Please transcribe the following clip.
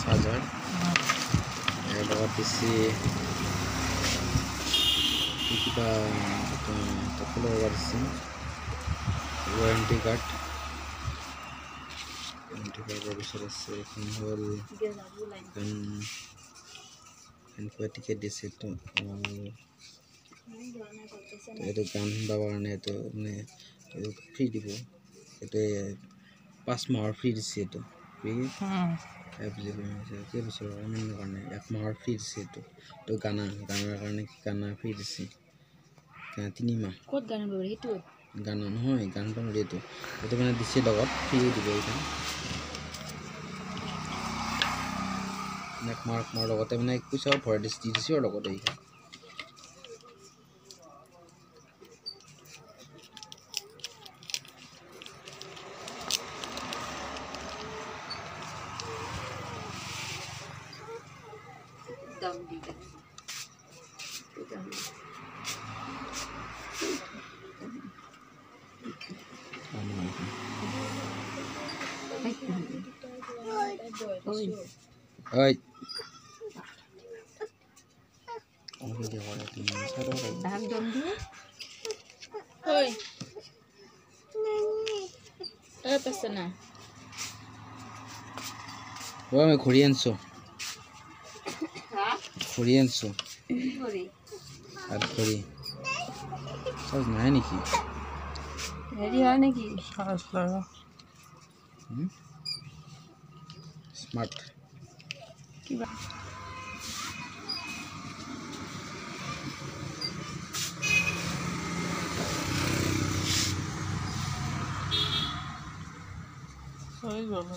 charger ইয়াৰ লগত দিছে কিবা তকলৰ দিছে ৱাৰেণ্টি কাৰ্ড পিছত আছে এখন হ'ল এনেকুৱা টিকেট দিছে তো এইটো গান শুনিবৰ কাৰণে এইটো মানে ফ্ৰী দিব এইটো 5 মাহৰ ফ্ৰী দিছে এইটো ফ্ৰী কেইবছৰ কাৰণে 1 মাহৰ ফ্ৰী দিছে এইটো গানৰ কাৰণে গানা ফ্ৰী দিছে 3 মাহ ক'ত গান পাব সেইটো গান নহয় গান পাম এইটো মানে দিছে লগত ফ্ৰী দিব এইটো মাৰ্ক মাৰ লগতে মানে পইচাও ভৰাই দিছে আৰু লগতে এইখন দাম দি দে ঐ দাম দম দি ঐ পেছনা আমি ঘূৰি আনছো আৰ ঘড়ি চাৰ্জ নাই নাকি ৰেডি হয় নাকি চাৰ্জ লাগা স্মাৰ্ট কিবা হয়ে গেল